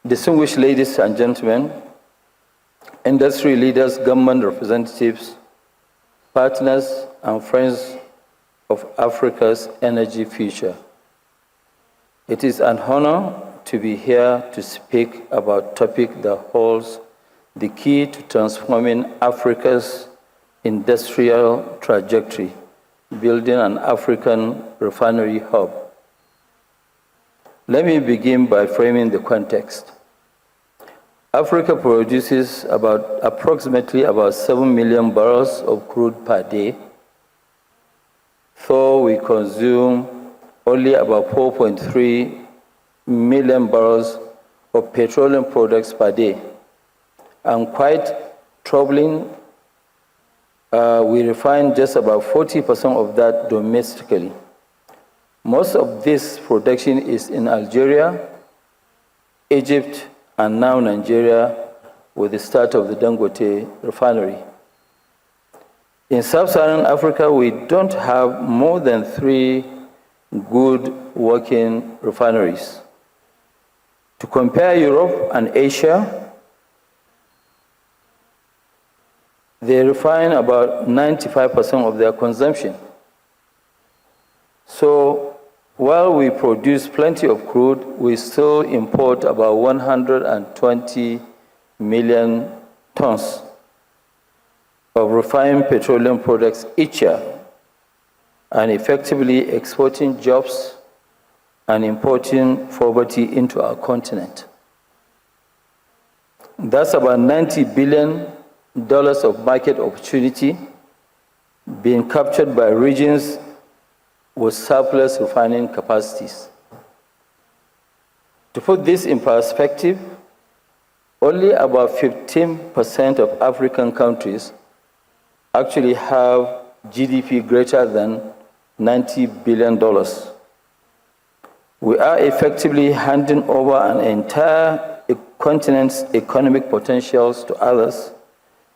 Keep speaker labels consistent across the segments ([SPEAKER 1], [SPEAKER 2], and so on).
[SPEAKER 1] distinguished ladies and gentlemen, industry leaders, government representatives, partners, and friends of Africa's energy future. It is an honor to be here to speak about a topic that holds the key to transforming Africa's industrial trajectory, building an African refinery hub. Let me begin by framing the context. Africa produces approximately 7 million barrels of crude per day, though we consume only about 4.3 million barrels of petroleum products per day. And quite troubling, we refine just about 40% of that domestically. Most of this production is in Algeria, Egypt, and now Nigeria, with the start of the Dangote refinery. In Sub-Saharan Africa, we don't have more than 3 good working refineries. To compare Europe and Asia, they refine about 95% of their consumption. So while we produce plenty of crude, we still import about 120 million tons of refined petroleum products each year, and effectively exporting jobs and importing poverty into our continent. That's about $90 billion of market opportunity being captured by regions with surplus refining capacities. To put this in perspective, only about 15% of African countries actually have GDP greater than $90 billion. We are effectively handing over an entire continent's economic potentials to others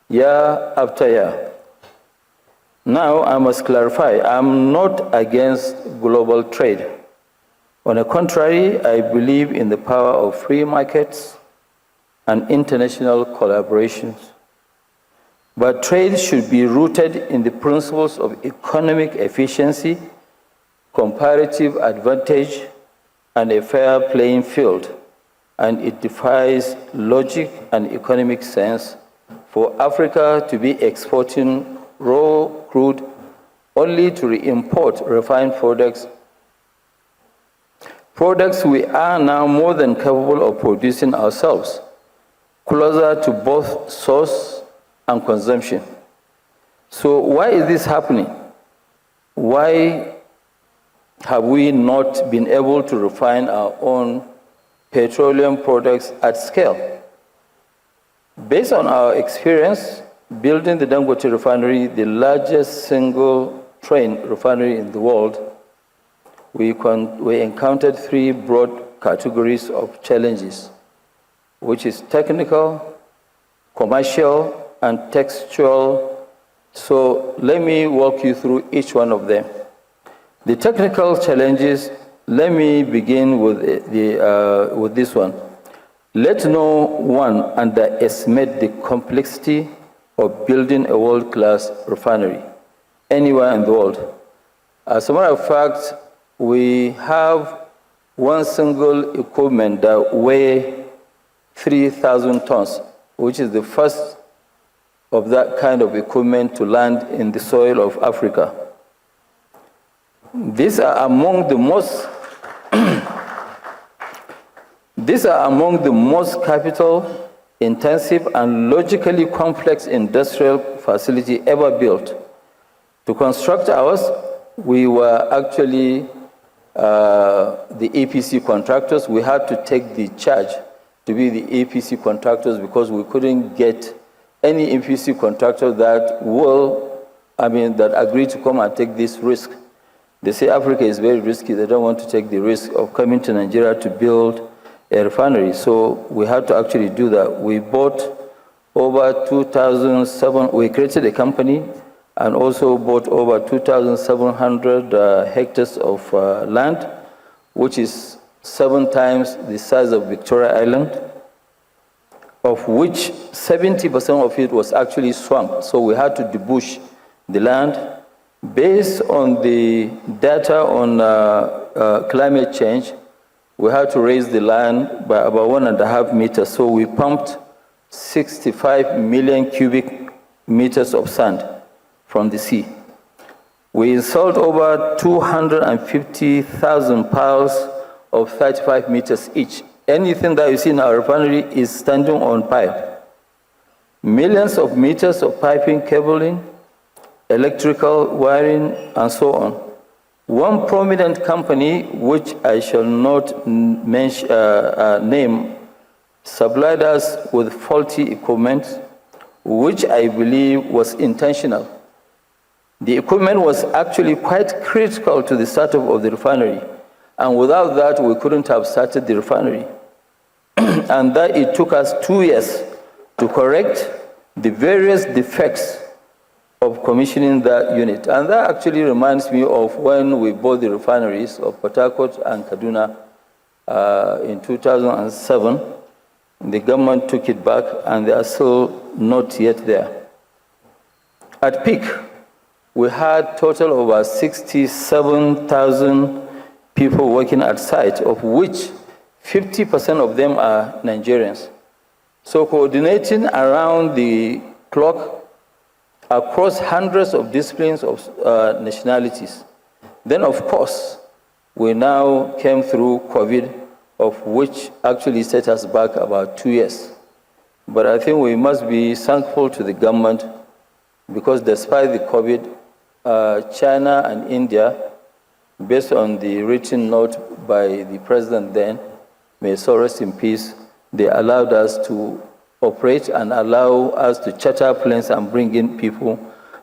[SPEAKER 1] year after year. Now, I must clarify, I'm not against global trade. On the contrary, I believe in the power of free markets and international collaborations. But trade should be rooted in the principles of economic efficiency, comparative advantage, and a fair playing field. And it defies logic and economic sense for Africa to be exporting raw crude only to re-import refined products. Products we are now more than capable of producing ourselves, closer to both source and consumption. So why is this happening? Why have we not been able to refine our own petroleum products at scale? Based on our experience, building the Dangote refinery, the largest single-train refinery in the world, we encountered 3 broad categories of challenges, which is technical, commercial, and textual. So let me walk you through each one of them. The technical challenges, let me begin with this one. Let no one underestimate the complexity of building a world-class refinery anywhere in the world. As a matter of fact, we have one single equipment that weighs 3,000 tons, which is the first of that kind of equipment to land in the soil of Africa. These are among the most capital intensive and logically complex industrial facility ever built. To construct ours, we were actually the EPC contractors. We had to take the charge to be the EPC contractors because we couldn't get any EPC contractor that agreed to come and take this risk. They say Africa is very risky. They don't want to take the risk of coming to Nigeria to build a refinery. So we had to actually do that. We bought over 2,700, we created a company and also bought over 2,700 hectares of land, which is 7 times the size of Victoria Island. of which 70% of it was actually swamp. So we had to debush the land. Based on the data on climate change, we had to raise the land by about 1.5 meters. So we pumped 65 million cubic meters of sand from the sea. We installed over 250,000 piles of 35 meters each. Anything that you see in our refinery is standing on pipe. Millions of meters of piping, cabling, electrical wiring, and so on. One prominent company, which I shall not name, supplied us with faulty equipment, which I believe was intentional. The equipment was actually quite critical to the startup of the refinery, and without that, we couldn't have started the refinery. And that it took us 2 years to correct the various defects of commissioning that unit. And that actually reminds me of when we bought the refineries of Port Harcourt and Kaduna in 2007. The government took it back, and they are still not yet there. At peak, we had total over 67,000 people working at site, of which 50% of them are Nigerians. So coordinating around the clock across hundreds of disciplines of nationalities. Then, of course, we now came through COVID, of which actually set us back about 2 years. But I think we must be thankful to the government, because despite the COVID, China and India, based on the written note by the president then, may he rest in peace, they allowed us to operate and allow us to charter planes and bring in people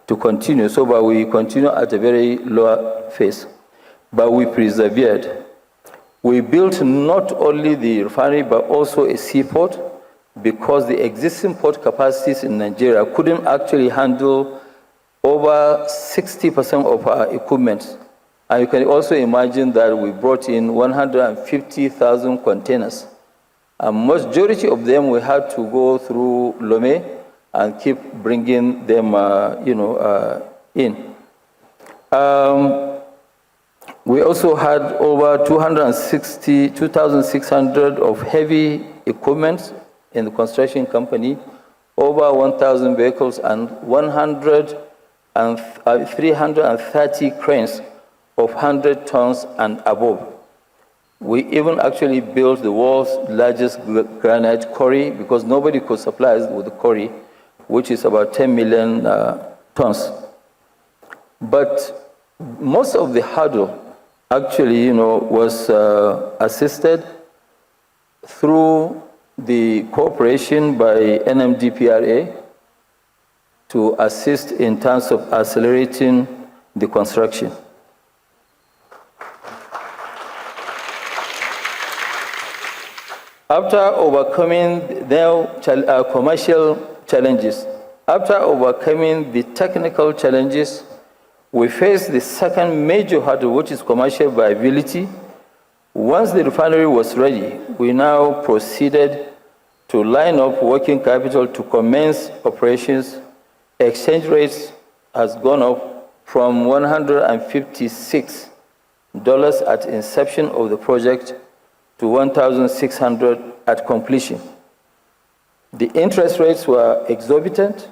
[SPEAKER 1] to continue. So but we continue at a very lower phase. But we persevered. We built not only the refinery, but also a seaport, because the existing port capacities in Nigeria couldn't actually handle over 60% of our equipment. And you can also imagine that we brought in 150,000 containers. And majority of them we had to go through Lome and keep bringing them in. We also had over 2,600 of heavy equipment in the construction company, over 1,000 vehicles, and 330 cranes of 100 tons and above. We even actually built the world's largest granite quarry, because nobody could supply us with the quarry, which is about 10 million tons. But most of the hurdle actually, was assisted through the cooperation by NMDPRA to assist in terms of accelerating the construction. After overcoming the commercial challenges, after overcoming the technical challenges, we faced the second major hurdle, which is commercial viability. Once the refinery was ready, we now proceeded to line up working capital to commence operations. Exchange rates has gone up from $156 at inception of the project to $1,600 at completion. The interest rates were exorbitant,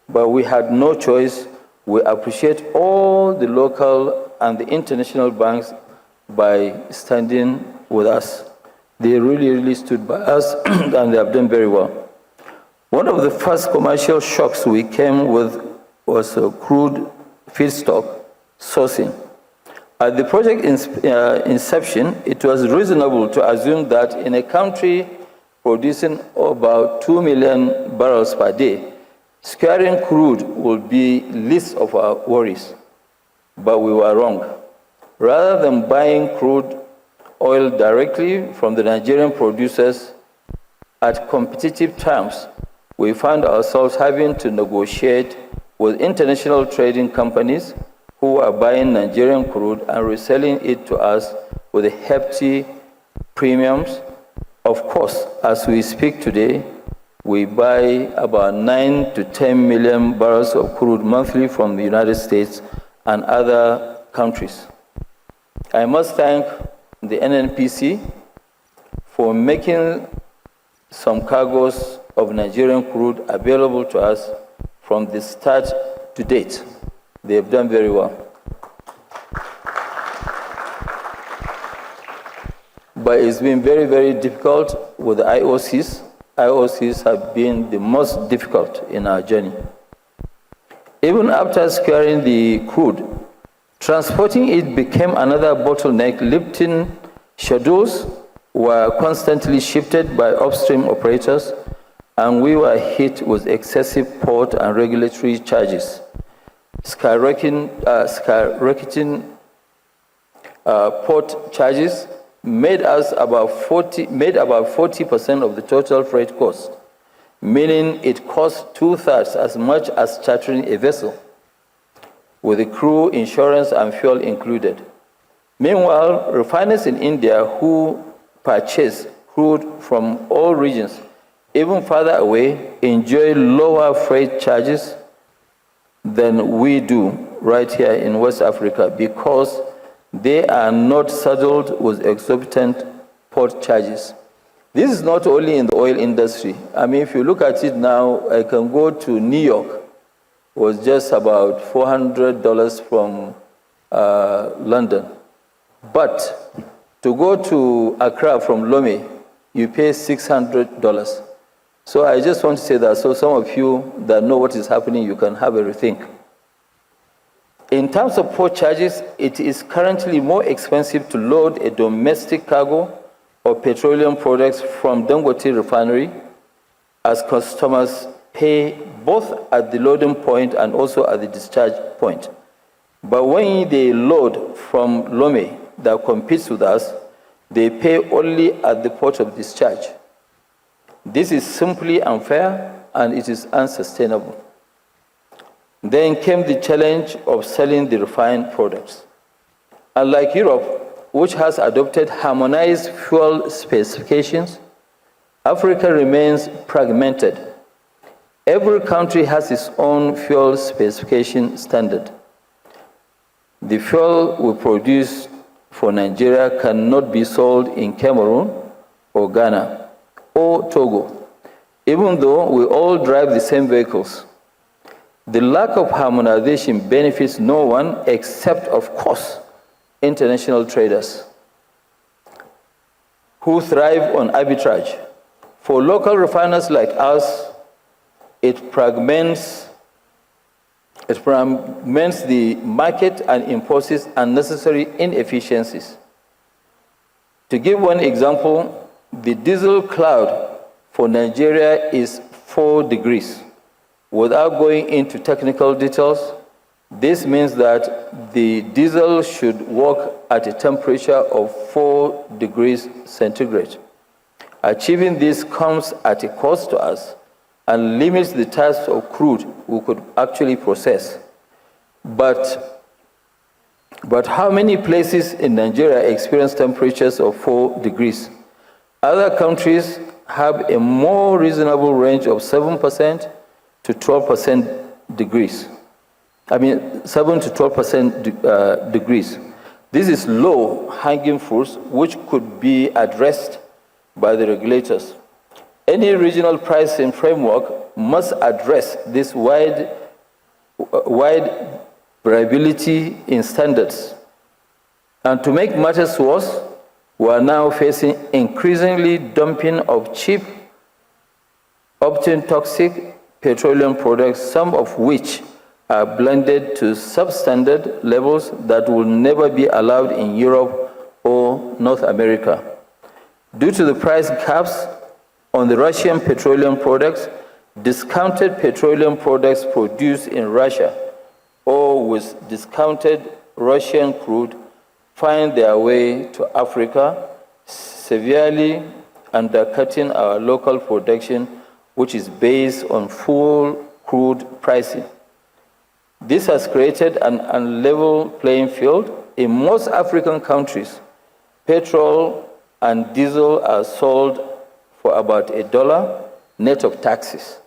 [SPEAKER 1] but we had no choice. We appreciate all the local and the international banks by standing with us. They really stood by us, and they have done very well. One of the first commercial shocks we came with was crude feedstock sourcing. At the project inception, it was reasonable to assume that in a country producing about 2 million barrels per day, securing crude would be least of our worries. But we were wrong. Rather than buying crude oil directly from the Nigerian producers at competitive terms, we found ourselves having to negotiate with international trading companies who are buying Nigerian crude and reselling it to us with hefty premiums. Of course, as we speak today, we buy about 9 to 10 million barrels of crude monthly from the United States and other countries. I must thank the NNPC for making some cargoes of Nigerian crude available to us from the start to date. They have done very well. But it's been very, very difficult with the IOCs. IOCs have been the most difficult in our journey. Even after securing the crude, transporting it became another bottleneck. Lifting schedules were constantly shifted by upstream operators, and we were hit with excessive port and regulatory charges. Skyrocketing port charges made about 40% of the total freight cost, meaning it cost 2/3 as much as chartering a vessel, with the crew, insurance, and fuel included. Meanwhile, refiners in India who purchase crude from all regions, even farther away, enjoy lower freight charges than we do right here in West Africa because they are not saddled with exorbitant port charges. This is not only in the oil industry. I mean, if you look at it now, I can go to New York. It was just about $400 from London. But to go to Accra from Lome, you pay $600. So I just want to say that so some of you that know what is happening, you can have a rethink. In terms of port charges, it is currently more expensive to load a domestic cargo of petroleum products from Dangote refinery, as customers pay both at the loading point and also at the discharge point. But when they load from Lome that competes with us, they pay only at the port of discharge. This is simply unfair and it is unsustainable. Then came the challenge of selling the refined products. Unlike Europe, which has adopted harmonized fuel specifications, Africa remains fragmented. Every country has its own fuel specification standard. The fuel we produce for Nigeria cannot be sold in Cameroon or Ghana or Togo, even though we all drive the same vehicles. The lack of harmonization benefits no one except, of course, international traders who thrive on arbitrage. For local refiners like us, it fragments the market and imposes unnecessary inefficiencies. To give one example, the diesel cloud for Nigeria is 4 degrees. Without going into technical details, this means that the diesel should work at a temperature of 4 degrees centigrade. Achieving this comes at a cost to us and limits the types of crude we could actually process. But how many places in Nigeria experience temperatures of 4 degrees? Other countries have a more reasonable range of 7% to 12% degrees. 7 to 12% degrees. This is low-hanging fruits which could be addressed by the regulators. Any regional pricing framework must address this wide variability in standards. And to make matters worse, we are now facing increasingly dumping of cheap, often toxic petroleum products, some of which are blended to substandard levels that will never be allowed in Europe or North America. Due to the price caps on the Russian petroleum products, discounted petroleum products produced in Russia or with discounted Russian crude find their way to Africa, severely undercutting our local production, which is based on full crude pricing. This has created an unlevel playing field. In most African countries, petrol and diesel are sold for about $1, net of taxes.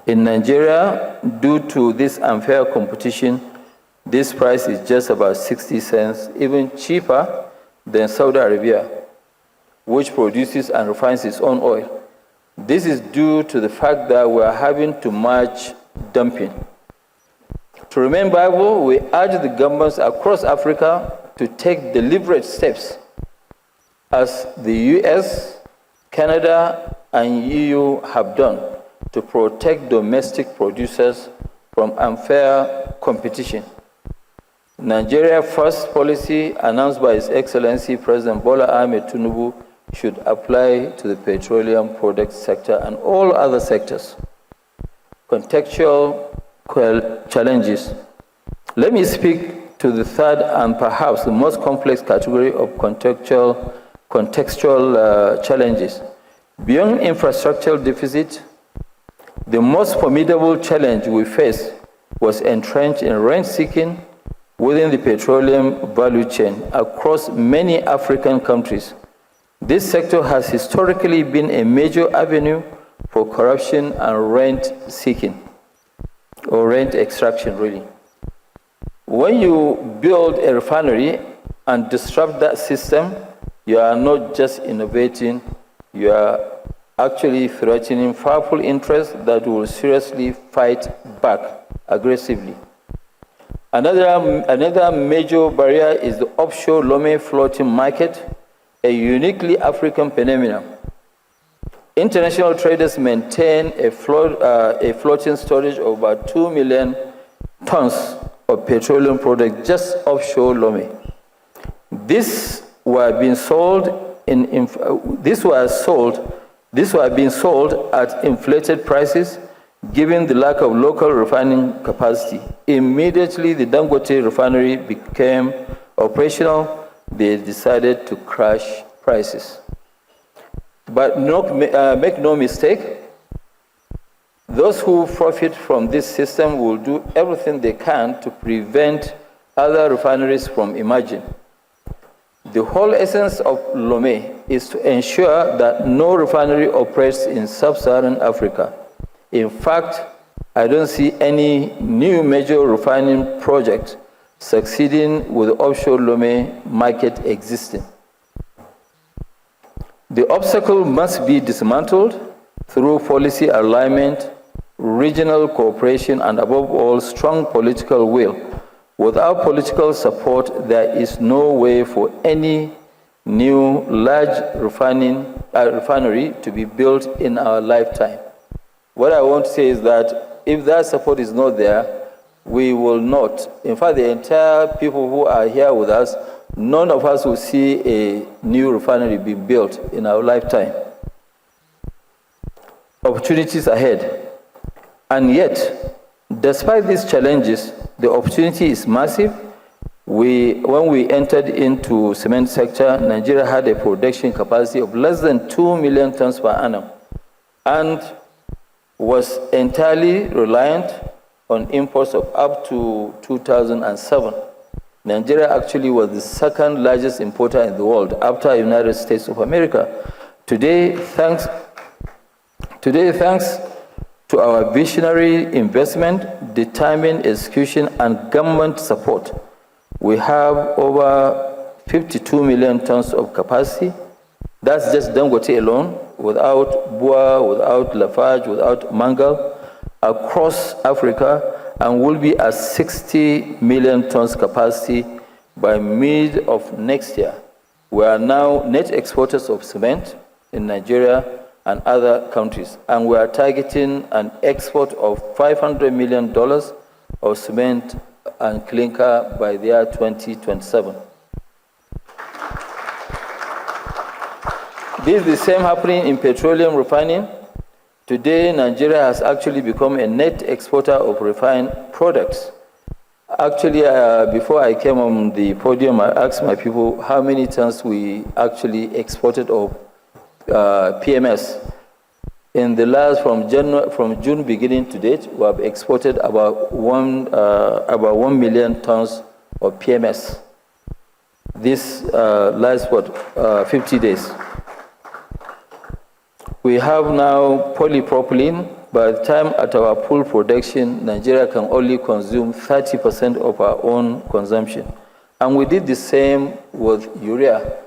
[SPEAKER 1] In Nigeria, due to this unfair competition, this price is just about 60 cents, even cheaper than Saudi Arabia, which produces and refines its own oil. This is due to the fact that we are having too much dumping. To remain viable, we urge the governments across Africa to take deliberate steps, as the US, Canada, and EU have done, to protect domestic producers from unfair competition. Nigeria First policy announced by His Excellency President Bola Ahmed Tinubu should apply to the petroleum product sector and all other sectors. Contextual challenges. Let me speak to the third and perhaps the most complex category of contextual challenges. Beyond infrastructural deficit, the most formidable challenge we faced was entrenched in rent-seeking within the petroleum value chain across many African countries. This sector has historically been a major avenue for corruption and rent-seeking, or rent extraction, really. When you build a refinery and disrupt that system, you are not just innovating, you are actually threatening powerful interests that will seriously fight back aggressively. Another major barrier is the offshore Lome floating market, a uniquely African phenomenon. International traders maintain a floating storage of about 2 million tons of petroleum products just offshore Lome. These were being sold at inflated prices, given the lack of local refining capacity. Immediately, the Dangote refinery became operational. They decided to crash prices. But make no mistake, those who profit from this system will do everything they can to prevent other refineries from emerging. The whole essence of Lome is to ensure that no refinery operates in Sub-Saharan Africa. In fact, I don't see any new major refining project succeeding with the offshore Lome market existing. The obstacle must be dismantled through policy alignment, regional cooperation, and above all, strong political will. Without political support, there is no way for any new large refinery to be built in our lifetime. What I want to say is that if that support is not there, we will not. In fact, the entire people who are here with us, none of us will see a new refinery being built in our lifetime. Opportunities ahead. And yet, despite these challenges, the opportunity is massive. When we entered into cement sector, Nigeria had a production capacity of less than 2 million tons per annum and was entirely reliant on imports of up to 2007. Nigeria actually was the second largest importer in the world after the United States of America. Today, thanks to our visionary investment, determined execution, and government support, we have over 52 million tons of capacity. That's just Dangote alone, without Bua, without Lafarge, without Mangal, across Africa, and will be at 60 million tons capacity by mid of next year. We are now net exporters of cement in Nigeria and other countries, and we are targeting an export of $500 million of cement and clinker by the year 2027. This is the same happening in petroleum refining. Today, Nigeria has actually become a net exporter of refined products. Actually, before I came on the podium, I asked my people how many tons we actually exported of PMS. In the last, from June beginning to date, we have exported about 1 million tons of PMS. This last 50 days. We have now polypropylene. By the time at our full production, Nigeria can only consume 30% of our own consumption. And we did the same with urea.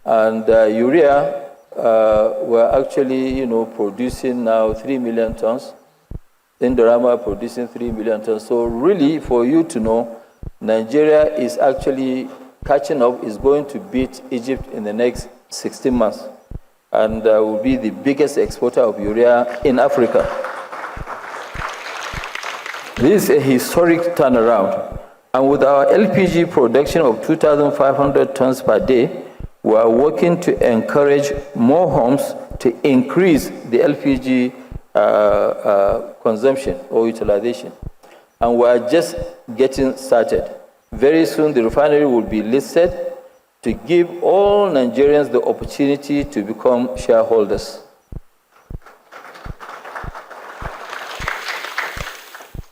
[SPEAKER 1] And urea, we're actually, producing now 3 million tons. Indorama producing 3 million tons. So really, for you to know, Nigeria is actually catching up, is going to beat Egypt in the next 16 months. And will be the biggest exporter of urea in Africa. This is a historic turnaround. And with our LPG production of 2,500 tons per day, we are working to encourage more homes to increase the LPG consumption or utilization. And we are just getting started. Very soon, the refinery will be listed to give all Nigerians the opportunity to become shareholders.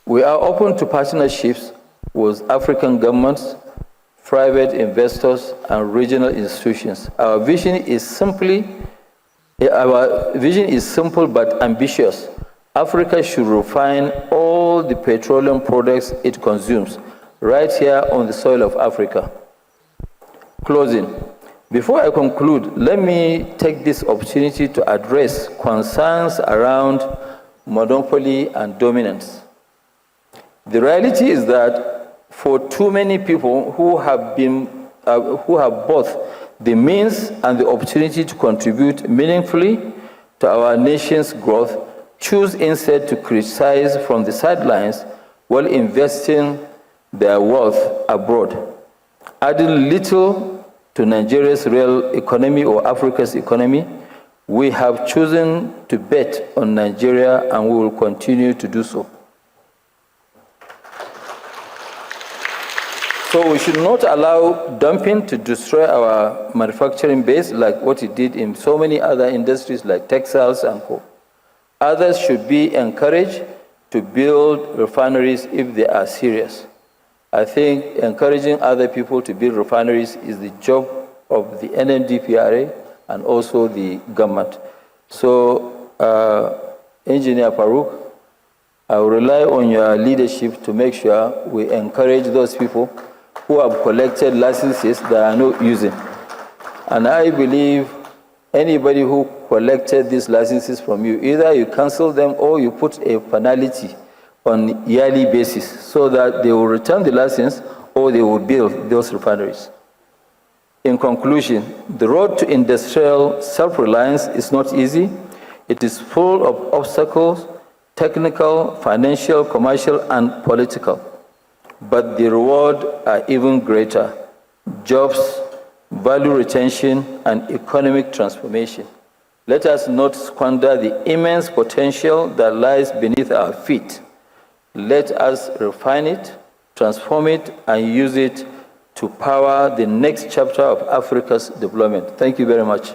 [SPEAKER 1] We are open to partnerships with African governments, private investors, and regional institutions. Our vision is simple but ambitious. Africa should refine all the petroleum products it consumes right here on the soil of Africa. Closing. Before I conclude, let me take this opportunity to address concerns around monopoly and dominance. The reality is that for too many people who have both the means and the opportunity to contribute meaningfully to our nation's growth, choose instead to criticize from the sidelines while investing their wealth abroad, adding little to Nigeria's real economy or Africa's economy. We have chosen to bet on Nigeria, and we will continue to do so. So we should not allow dumping to destroy our manufacturing base like what it did in so many other industries like textiles and co. Others should be encouraged to build refineries if they are serious. I think encouraging other people to build refineries is the job of the NMDPRA and also the government. So, Engineer Farouk, I will rely on your leadership to make sure we encourage those people who have collected licenses that are not using. And I believe anybody who collected these licenses from you, either you cancel them or you put a penalty on yearly basis so that they will return the license or they will build those refineries. In conclusion, the road to industrial self-reliance is not easy. It is full of obstacles, technical, financial, commercial, and political. But the rewards are even greater: jobs, value retention, and economic transformation. Let us not squander the immense potential that lies beneath our feet. Let us refine it, transform it, and use it to power the next chapter of Africa's development. Thank you very much.